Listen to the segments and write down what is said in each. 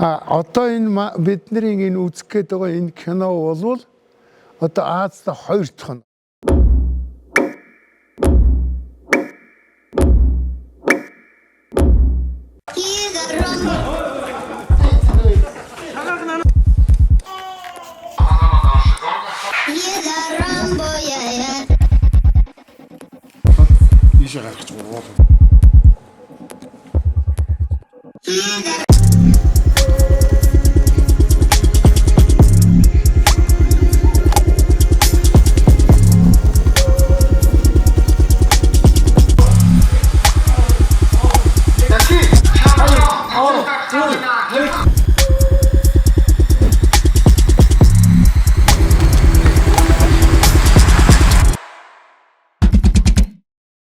Одоо энэ бидний энэ үзэх гээд байгаа энэ кино бол одоо Азад 2 дахь нь. Ийшээ гарах гэж бодлоо.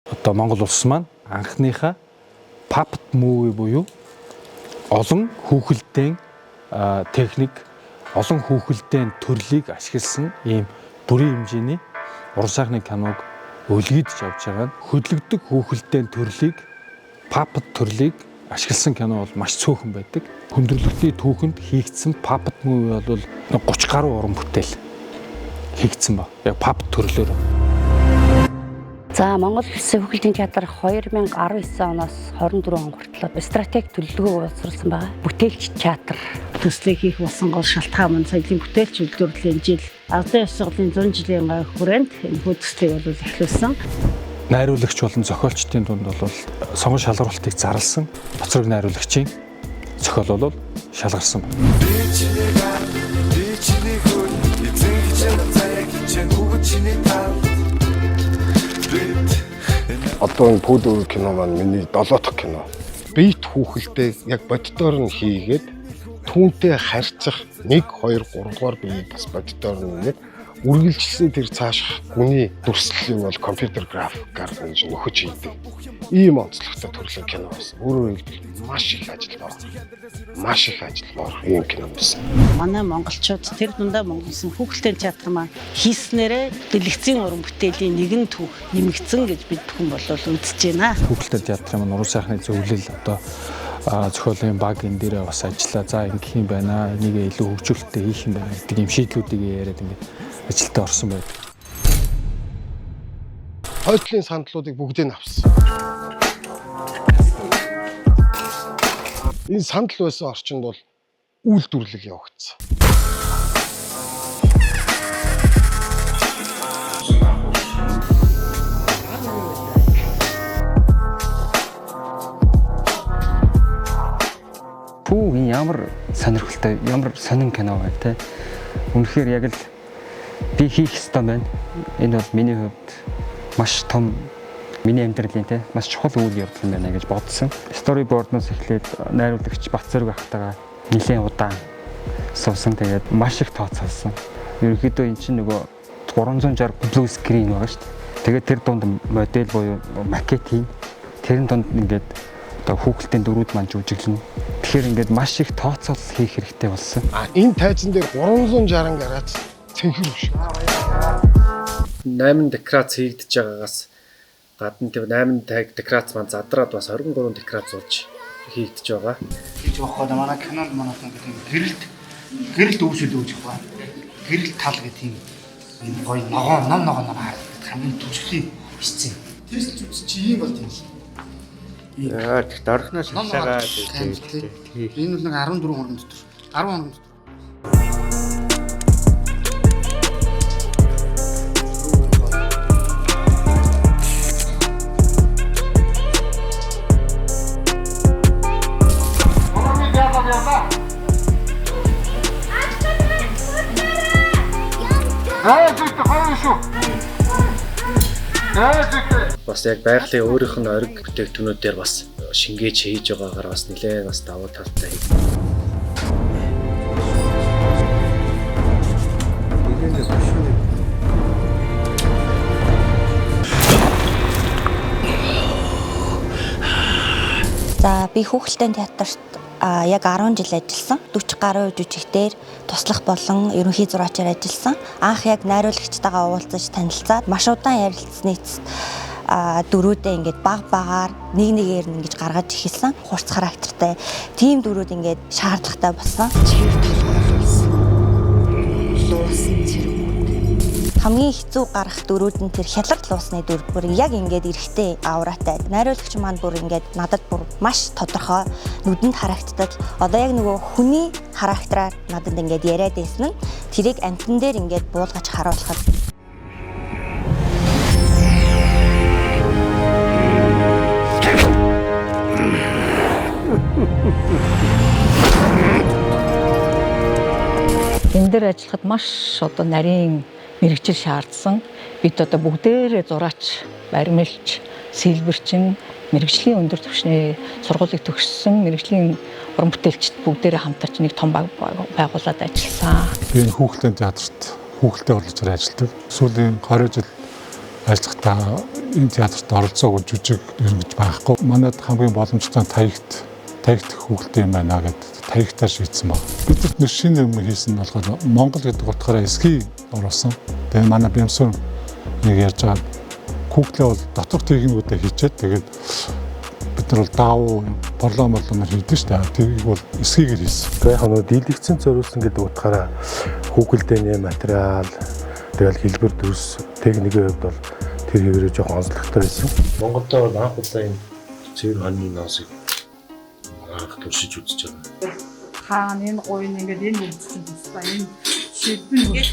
Одоо Монгол улс маань анхныхаа puppet movie буюу олон хүүхэлдэйн техник, олон хүүхэлдэйн төрлийг ашигласан ийм бүрийн хэмжээний уран сайхны киног өлгийдж явж байгаа нь хөдлөгдөг хүүхэлдэйн төрлийг, puppet төрлийг ашигласан кино бол маш цөөхөн байдаг. Хүндрэлтний түүхэнд хийгдсэн puppet movie бол 30 гаруй уран бүтээл хийгдсэн ба. Яг puppet төрлөөр. За Монгол Улсын хүүхэлдэйн театр 2019 оноос 24 он хүртэл стратеги төлөвлөгөө боловсруулсан байгаа. Бүтээлч театр төслийг хийх болсон гол шалтгаан мань соёлын бүтээлч үйлдвэрлэлийн жил Азийн ёс сургуулийн 100 жилийн хүрээнд энэ төслийг бол эхлүүлсэн. Найруулагч болон зохиолчдын дунд бол сонгон шалгуулалтыг зарласан боцрог найруулагчийн зохиол бол шалгарсан байна. Одоо энэ пүүдүүр кино маань миний 7 дахь кино. Бит хүүхэлдээ яг боддоор нь хийгээд түүнтэй харьцах 1 2 3 дугаар бие бас боддоор нь нэг үргэлжилсэн тэр цааш хүний дүрслэлийг бол компьютер графикаар ингэж нөхөж хийдэг. Ийм онцлогтой төрлийн кино байсан. Өөрөөр хэлбэл маш их ажил ийм кино байсан. Манай монголчууд тэр дундаа Монголын хүүхэлдэйн театр маань хийснээрээ дэлгэцийн уран бүтээлийн нэгэн төв нэмэгдсэн гэж бид бүхэн бол үзэж байна. Хүүхэлдэйн театрын маань уран сайхны зөвлөл одоо зохиолын баг энэ дээрээ бас ажиллаа. За ингэх юм байна. Энийг илүү хөгжүүлэлттэй хийх юм байна гэдэг юм шийдлүүдийг яриад ингээд ажилтаа орсон байдаг. Хойдлын сандлуудыг бүгдийг авсан. Энэ сандал байсан орчинд бол үйлдвэрлэл явагдсан. Энэ ямар сонирхолтой, ямар сонин кино байна те. Үнэхээр яг л би хийх ёстой байна. Энэ бол миний хувьд маш том миний амьдралын те маш чухал үйл явдал юм байна гэж бодсон. Storyboard-ноос эхлээд найруулагч Бацзөрөг ахтайгаа нэлээд удаан суусан. Тэгээд маш их тооцоолсон. Ерөнхийдөө эн чинь нөгөө 360 blue screen байгаа шүү дээ. Тэгээд тэр дунд модель буюу макет хийн. Тэрэн дунд ингээд одоо хүүхэлдэйн дөрүүд маань жүжиглэнэ. Тэгэхээр ингээд маш их тооцоол хийх хэрэгтэй болсон. Энэ тайзан дээр 360 градус цэнхэр биш. 8 декорац хийгдэж байгаагаас гадна тэр 8 декорац маань задраад бас 23 декорац болж хийгдэж байгаа. Гэж бохоод манай кинонд манайх гэдэг гэрэлт өвсөд үүсэх ба. Гэрэлт тал гэдэг юм гоё ном харагдаад хамгийн түвшлийн бичсэн. Тэс чи ийм бол тийм л. Яа тэгт орхноос шалгаа энэ бол нэг 14 хоног дотор 10 хоног дотор. Бас яг байгалийн өөрийнх нь ориг бүтээгдэхүүнүүдээр бас шингээж хийж байгаагаар бас нэлээд бас давуу талтай. За би хүүхэлдэйн театрт яг 10 жил ажилласан. 40 гаруй жүжигчдээр туслах болон ерөнхий зураачаар ажилласан. Анх яг найруулагчтайгаа уулзаж танилцаад маш удаан ярилцсны эцэст дөрүүдээ ингээд баг багаар нэгээр нь ингэж гаргаж эхэлсэн. Хурц характертай тийм дөрүүд ингээд шаардлагатай болсон. Хамгийн хэцүү гарах дөрүүд нь тэр хялар луусны дүр бүр яг ингээд эрэхтэй авраатай. Найруулагч маань бүр ингээд надад бүр маш тодорхой нүдэнд харагдтал. Одоо яг нөгөө хүний характераар надад ингээд яриад байсан нь тэрийг амтан дээр ингээд буулгаж харуулхад. Энэ дээр ажиллахад маш одоо нарийн мэрэгжил шаардсан. Бид одоо бүгдээрээ зураач, баримлч, сэлбэрчин, мэрэгжлийн өндөр түвшний сургуулийг төгссөн мэрэгжлийн уран бүтээлчд бүгдээрээ хамтарч нэг том баг байгуулад ажилласан. Би энэ хүүхэлдэйн театрт хүүхэлдэй болж ажилладаг. Сүүлийн 20 жил ажиллахдаа энэ театрт оролцоогүй жүжиг ингэж байхгүй. Манайд хамгийн боломжтой таягт хүүхэлдэй юм байна гэдэг таягтаа шийдсэн баг. Бид нэг шинэ юм хийсэн нь болохоор Монгол гэдэг утгаараа эсхий оруулсан. Тэгээ манай Бямсуун нэг ярьж байгаа хүүхлээ бол доторх техникүүдээ хийчихэд тэгээд бид нар бол даавуу борломоор хийдэг шүү дээ. Тэрийг бол эсхийгээр хийсэн. Тэгээ яг нь дийлэгцэн зориулсан гэдэг утгаараа хүүхэлдэйний материал тэгэл хэлбэр төс техникийн хувьд бол тэр хэвээрээ жоохон онцлогтой байсан. Монголд бол анх удаа энэ цэвэр хоньны ноосыг анх туршиж үзэж байгаа. Хаана энэ гойн ингээд энэ үлдсэн тусдаа энэ шийдвэр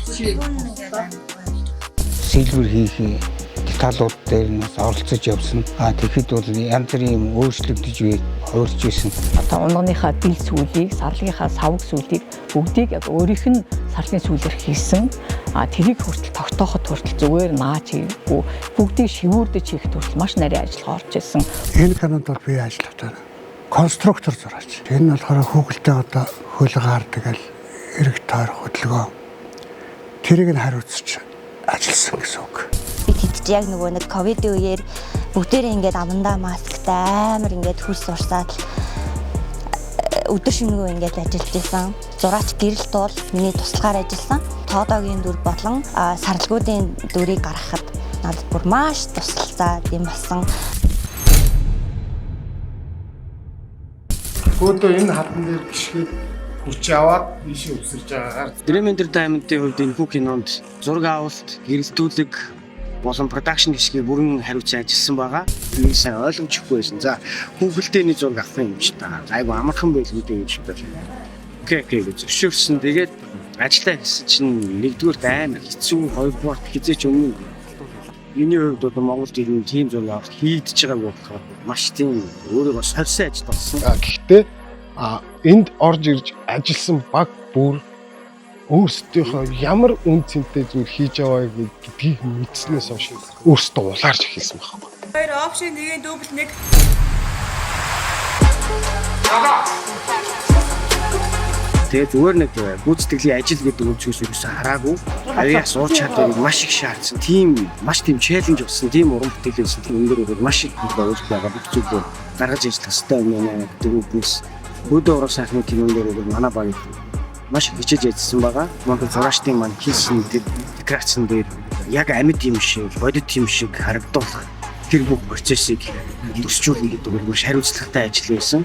сэлбэр хийх деталууд дээр нь оролцож явсан. Тэгэхэд бол янз бүрийн өөрчлөгдөж хувирж ирсэн. Одоо унгийнхаа дил сүүлийг, сарлагийнхаа савг сүүлийг бүгдийг яг өөрийнх нь сарлын сүүлээр хийсэн. Тэрийг хүртэл тогтооход хүртэл зүгээр наач хийггүй бүгдийг шивүүрдэж хийхэд хүртэл маш нарийн ажиллагаа орж ирсэн. Энэ кинонд бол би ажиллахдаа конструктор зураач. Энэ нь болохоор хүүхэлдээ одоо хөлөгаар тэгэл эрэг тойр хөдөлгөөн тэрийг нь хариуцж ажилласан гэсэн үг. Бид хэд яг нөгөө нэг ковидын үеэр бүгдээрээ ингээд амандаа масктай амар ингээд хөлс урсаад өдөр шөнөгүй ингээд ажиллаж байсан. Зураач гэрэлт бол миний туслагаар ажилласан. Тоодогийн дүр болон сарлгуудын дүрийг гаргахад надад бүр маш тусалцаад юм болсон. Фото энэ хатан дээр гიშгээд хүч аваад ийшээ өсөрж байгаагаар Дремендер Даймондын хувьд энэ бүх кинонд зураг авалт, гэрэлтүүлэг болон продакшн хэсгийг бүрэн хариуцсан ажилласан байгаа. Энэ сайн ойлгомжгүй байсан. За хүүхэлдэйний зураг авах юм шиг та. Айгу амархан байлгүй гэж бодлоо. Окей гэж зөвшөөрсөн. Тэгээд ажиллаа хийсэн чинь нэгдүгээр амар хэцүү, хоёрдугаар хизээч өмнө миний хувьд бол Монголд ирсэн тийм зураг авах хийдэж байгааг болохоор маш тийм өөрийгөө сольсон ажил болсон. Гэхдээ энд орж ирж ажилласан баг бүр өөрсдийнхөө ямар үн цэнтэй зүйл хийж яваа гэдгийг мэдснээс хойш өөрсдөө улаарч эхэлсэн байхгүй. Хоёр опшн нэгийн дубль нэг. Тэгээд зүгээр нэг гүйцэтгэлийн ажил гэдэг үгсээс юусэн хараагүй. Авиас суур чадварыг маш их шаардсан. Тийм маш тийм челленж болсон. Тийм уран бүтээлийн сэтгэл өндөр маш их болж байгаа бүх зүйлээ гаргаж ирэх хэрэгтэй юм байна гэдэг үгнээс Бөдөө уран сайхны кинон дээр манай баг маш их хичээж ажилласан байгаа. Монгол зураачдын маань хийсэн декорацийн дээр яг амьд юм шиг, бодит юм шиг харагдуулах тэр бүх процессыг төсчүүлнэ гэдэг нь маш хариуцлагатай ажил байсан.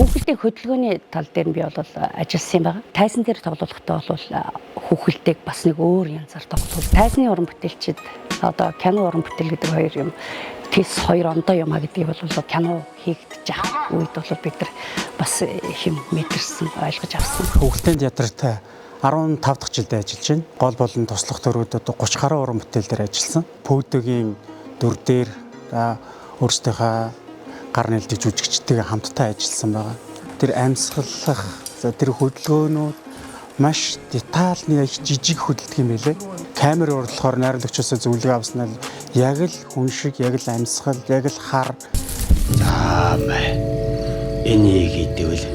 Хүүхэлдэйн хөдөлгөөний тал дээр нь би бол ажилласан юм байна. Тайзан дээр тоглохтой бол хүүхэлдэйг бас нэг өөр янзаар тоглох. Тайзны уран бүтээлчид одоо кино уран бүтээл гэдэг хоёр юм. Тэс хоёр ондоо юм а гэдгийг бол кино хийгдэж байгаа үед бол бид нар бас хэм мэдэрсэн, ойлгож авсан. Хүүхэлдэйн театрт 15 дахь жилдээ ажиллаж байна. Гол болон туслах төрүүд одоо 30 гаруй уран бүтээл дээр ажилласан. Пөөдөгийн дүр дээр өөрсдийнхөө гар нэлдэж жүжигчдтэй хамтдаа ажилласан байгаа. Тэр амьсгалах, тэр хөдөлгөөнүүд маш детальны жижиг хөдөлдөг юм байлээ. Камер урдлахоор найруулагчаас зөвлөгөө авсан нь яг л хүн шиг, яг л амьсгал, яг л хар. За бай. Энийг идэвэл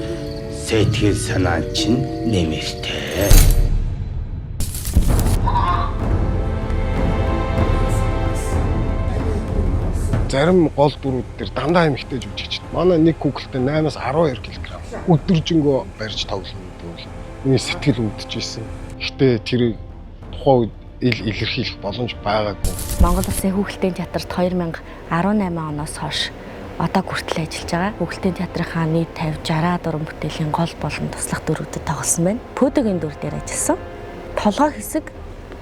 сэтгэл санаа чинь нэмэртэй. зарим гол дүрүүд дээр дандаа эмэгтэй жүжигч. Манай нэг хүүхэлтэй 8-аас 12 кг. Өдөржингөө барьж тоглоно гэвэл миний сэтгэл өвдөж исэн. Гэхдээ тэрийг тухайн үед илэрхийлэх боломж байгаагүй. Монгол Улсын хүүхэлдэйн театрт 2018 оноос хойш одоо хүртэл ажиллаж байгаа. Хүүхэлдэйн театрынхаа нийт 50-60 уран бүтээлийн гол болон туслах дүрүүдэд тоглосон байна. Пөдөгийн дүр дээр ажилласан. Толгой хэсэг,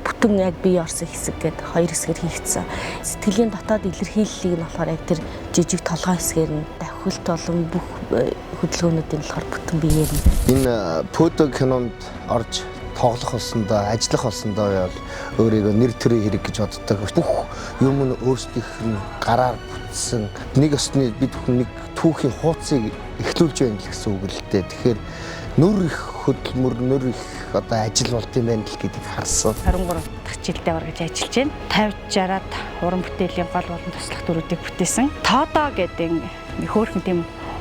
бүтэн яг бие орсон хэсэг гэдэг хоёр хэсгээр хийгдсэн. Сэтгэлийн дотоод илэрхийллийг нь болохоор яг тэр жижиг толгой хэсгээр нь давхилт болон бүх хөдөлгөөнүүдийн болохоор бүтэн биеэр нь. Энэ пөдөг кинонд орж тоглох болсондоо, ажиллах болсондоо бол өөрийгөө нэр төрийн хэрэг гэж боддог. Бүх юм нь өөрсдийнх нь гараар бүтсэн. Нэг өсний бид бүхэн нэг түүхийн хуудсыг эхлүүлж байна гэсэн үг л дээ. Тэгэхээр нүр их хөдөлмөр, нүр их одоо ажил болд юм байна л гэдгийг харсан. 23 дахь жилдээ орж ажиллаж байна. 50-60-аад уран бүтээлийн гол болон туслах дүрүүдийг бүтээсэн. Тоодоо гэдэг нэг хөөрхөн тийм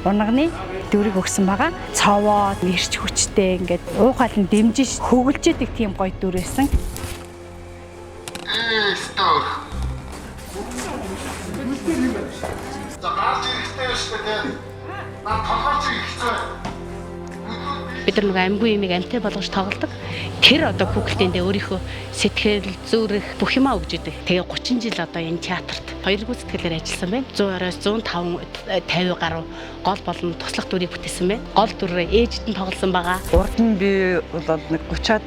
унганы дүрийг өгсөн байгаа. Цовоо, нэрч хүчтэй ингээд уухаал нь дэмжиж хөглөж идэг тийм гоё дүр байсан. Стор. За гарч ирэхтэй шүү дээ. Наа толгойч ихтэй. Бид нар нэг амьгүй юмыг амьтай болгож тоглодог. Тэр одоо хүүхэлдэйндээ өөрийнхөө сэтгэл, зүрх бүх юмаа өгж идэг. Тэгээ 30 жил одоо энэ театрт хоёргүй сэтгэлээр ажилласан байна. 100-аас 150 гаруй гол болон туслах дүрийг бүтээсэн байна. Гол дүрээ ээжид нь тоглосон байгаа. Урд нь би бол нэг 30-аад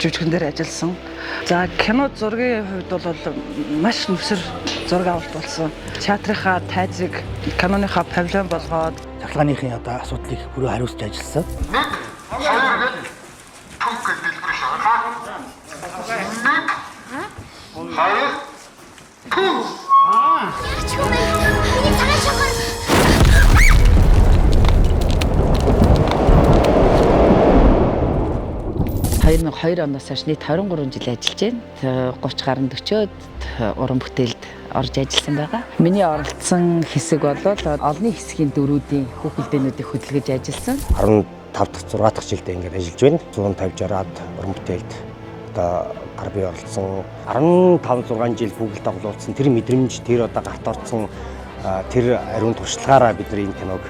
жүжигчин дээр ажилласан. За кино зургийн хувьд бол маш нүсэр зураг авалт болсон. Театрынхаа тайзыг киноныхаа павильон болгоод цахилгааныхын одоо асуудлыг бүрөө хариуцж ажилласан. оноос хойш нийт 23 жил ажиллаж байна. 30 гаруй 40-од уран бүтээлд орж ажилласан байгаа. Миний оролцсон хэсэг бол олонний хэсгийн дөрүүдийн хүүхэлдэйнүүдийг хөдөлгөж ажилласан. 15 дахь 6 дахь жилдээ ингээд ажиллаж байна. 150-60-аад уран бүтээлд одоо гар бие оролцсон. 15-6 жил бүгд тоглуулсан. Тэр мэдрэмж, тэр одоо гарт орсон тэр ариун туршлагаараа бид нар энэ киног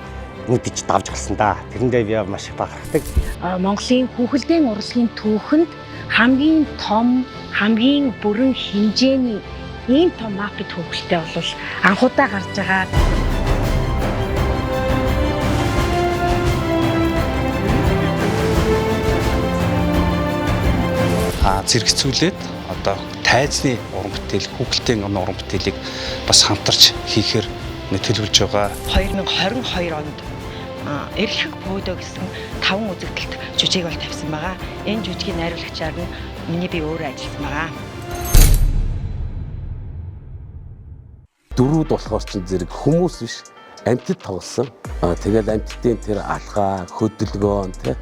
нүдэж давж гарсан да. Тэрэндээ би маш их бахархдаг. Монголын хүүхэлдэйн урлагийн түүхэнд хамгийн том, хамгийн бүрэн хэмжээний ийм том маппет хүүхэлтэй бол анхудаа гарч байгаа. Зэрэгцүүлээд одоо тайзны уран бүтээл, хүүхэлдэйн уран бүтээлийг бас хамтарч хийхээр төлөвлөж байгаа. 2022 онд Эрхэг Пөөдө гэсэн 5 үзэгдэлт жүжиг бол тавьсан байгаа. Энэ жүжигийн найруулагчаар нь миний би өөрөө ажилласан байгаа. Дөрүүд болохоор ч зэрэг хүмүүс биш, амьтад тоглосон. Тэгээд амьтдын тэр алгаа, хөдөлгөөн тий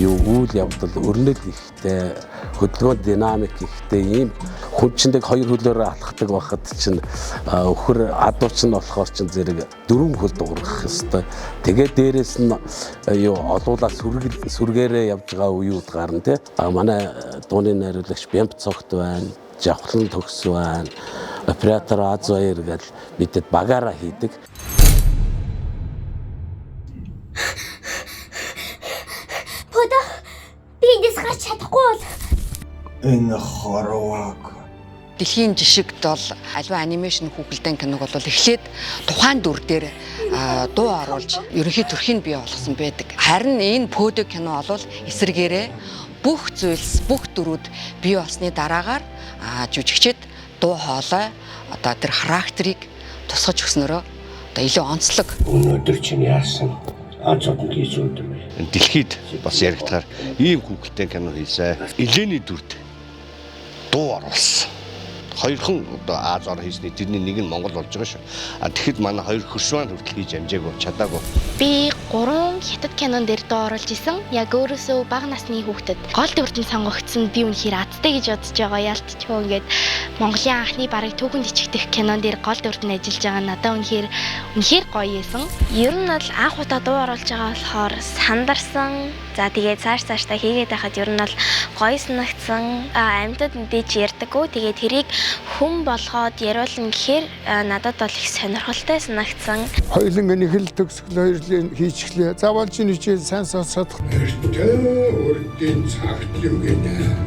юу үйл явдал өрнөл ихтэй, хөдөлгөөн динамик ихтэй ийм хүнчиндэг хоёр хөлөөрөө алхдаг байхад чинь өхөр адууч нь болохоор чинь зэрэг дөрвөн хөл дуурах хэвээр. Тэгээд дээрэс нь юу олуулаа сүргээрээ явж байгаа үеуд гарна тий. Манай дууны найруулагч Бямб цогт байна, Жавхлан төгс байна, оператор Азбаяр гэж бидэд багаараа хийдэг. Пөөдө би эндээс гарч чадахгүй бол энэ хорвоог Дэлхийн жишгт бол аливаа анимашн хүүхэлдэйн киног бол эхлээд тухайн дүр дээр дуу оруулж ерөнхий төрхийг бий болгосон байдаг. Харин энэ Пөөдө кино бол эсрэгээрээ бүх зүйлс, бүх дүрүүд бий болсны дараагаар жүжигчид дуу хоолой одоо тэр характерыг тусгаж өгснөрөө одоо илүү онцлог. Өнөөдөр чинь яасан? Ацууд хийсэн юм. Дэлхийд бас яригдахаар ийм хүүхэлдэйн кино хийсэн. Элений дүрд дуу оруулсан. хоёрхан одоо Аз ор хийсний тэрний нэг нь Монгол болж байгаа шүү. Тэгэхэд манай хоёр хөршван хүртэл хийж амжаагүй, чадаагүй. Би 3 хятад кинон дээр дуу оруулж исэн. Яг өөрөөсөө бага насны хүүхдэд гол дүрдэн сонгогдсон би үнэхээр азтай гэж бодож байгаа. Ялтчгүй ингээд Монголын анхны бараг түүхэнд ичгдэх кинон дээр гол дүрдэн ажиллаж байгаа надад үнэхээр гоё байсан. Ер нь бол анх удаа дуу оруулж байгаа болохоор сандарсан. За тэгээд цаашдаа хийгээд байхад ер нь бол гоё санагдсан. Амьтад мэдээж ярьдаггүй. Тэгээд тэрийг хүн болгоод яриулна гэхээр надад бол их сонирхолтой санагдсан. Хоёуланг нэг л төгсгөл хоёрлын хийчихлээ. Заавал чинь хичээл сайн сонсоод өртөө цагт юм гэнэ.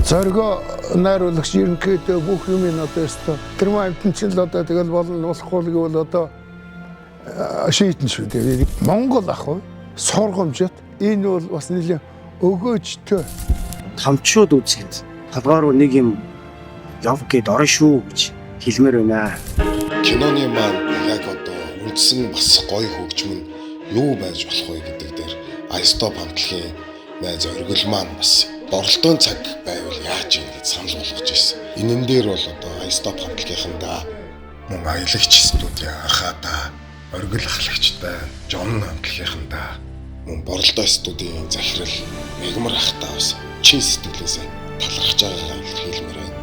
Зорго найруулагч ерөнхийдөө бүх юм нь одоо өстө тэрмаа амтэн чинь л одоо тэгэл болно болохгүй гэвэл одоо шийдэн шүү дээ. Монгол ах уу сургамжит энэ бол бас нэлээ өгөөжтэй. Томчууд үзэхэд толгоор нэг юм яв гээд орно шүү гэж хэлмээр байна. Киноны маань яг одоо үндсэн бас гоё хөгжим нь юу байж болох вэ гэдэг дээр iStop хамтлагийн найз оргил маань бас оролтын цаг байвал яаж юм гэж санал болгож ирсэн. Энэ дээр бол одоо iStop хамтлагийнхандаа мөн аялагч студийн анхаадаа оргил ахлагчтай Жон хамтлагийнхандаа мөн боролдоо студийн захирал Мегмар ахтаа бас чин сэтгэлээсээ талархаж байгаагаа илэрхийлмээр байна.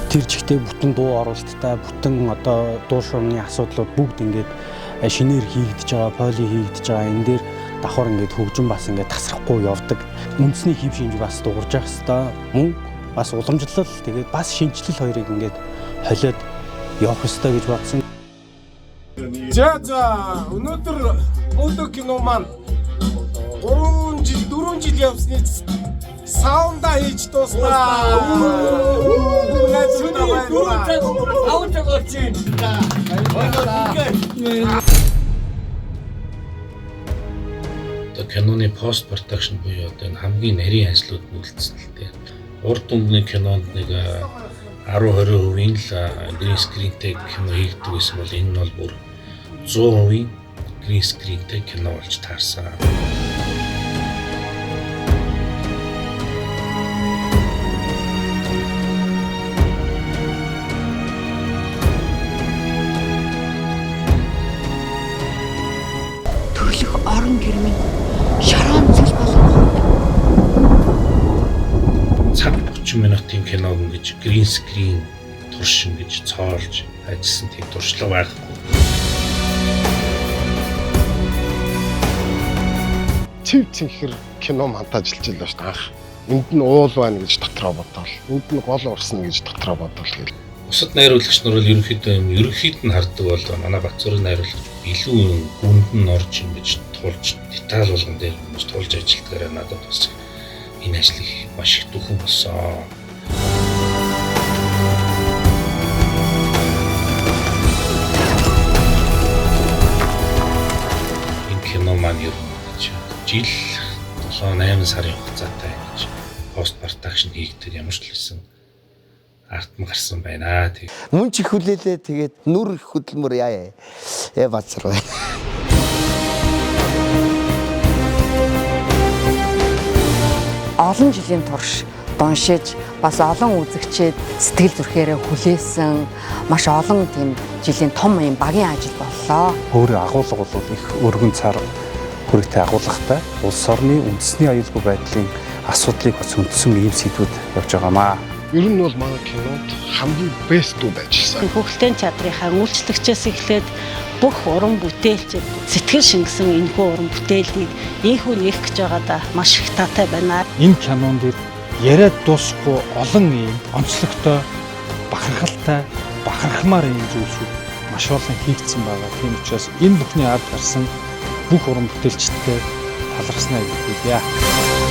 Тэр жигтэй бүтэн дуу оруулалттай бүтэн одоо дуу шуурны асуудлууд бүгд ингээд шинээр хийгдэж байгаа, поли хийгдэж байгаа. Энэ дээр давхар ингээд хөгжим бас ингээд тасрахгүй явдаг. Үндэсний хэв шинж бас дуурж явах хэвээр мөн бас уламжлал тэгээд бас шинжлэл хоёрыг ингээд холиод явах хэвээр гэж бодсон. За өнөөдөр кино маань 3 4 жил явсны саунда хийж дуусна. Киноны пост продакшн буюу одоо энэ хамгийн нарийн ажлууд нүүлдсэн л дээ. Урд дүнгийн кинонд нэг 10-20% л грин скринтэй кино хийгдэг гэсэн бол энэ нь бол бүр 100% грин скринтэй кино болж таарсан. Төрлөх орон гэрмийн шараан зүйл болгох. Цаг 30 минутын киног ингэж грин скрин туршин гэж цоолж ажилласан тийм туршлага байхгүй. Цэв цэнхэр кино монтажлж илээ шүү дээ анх. Энд нь уул байна гэж дотроо бодвол, энд нь гол урсна гэж дотроо бодвол гэл. Бусад найруулагч нар бол ерөнхийд нь хардаг бол манай Батцорын найруулагч илүү гүнд нь орж ингэж тулж деталь болгон дээр хүмүүс тулж ажилладгаараа надад бас энэ ажлыг маш их дүүхэн болсон. Энэ кино маань ер нь жил 7-8 сарын хугацаатай гэж пост продакшн хийгдэх ямар ч л хэлсэн артм гарсан байна. Мөн ч их хүлээлээ тэгээд нүр их хөдөлмөр яа. Бацар бай. Олон жилийн турш доншиж бас олон үзэгчид сэтгэл зүрхээрээ хүлээсэн маш олон тийм жилийн том юм багийн ажил боллоо. Өөрийн агуулга бол их өргөн цар хүрээтэй агуулгатай улс орны үндэсний аюулгүй байдлын асуудлыг бас үндсэн ийм сэдвүүд явж байгаамаа. Ер нь бол манай кинонд хамгийн бестүүд ажилласан. Хөгөлтэй театрынхаа үйлчлэгчээс эхлээд бүх уран бүтээлчид сэтгэл шингэсэн энэхүү уран бүтээлийг ийхүү нээх гэж байгаадаа маш их таатай байна. Энэ кинон дээр яриад дуусахгүй олон ийм онцлогтой, бахархалтай, бахархмаар ийм зүйлсүүд маш олон хийгдсэн байгаа. Тийм учраас энэ бүхний ард гарсан бүх уран бүтээлчдтэй талархснаа хэлье.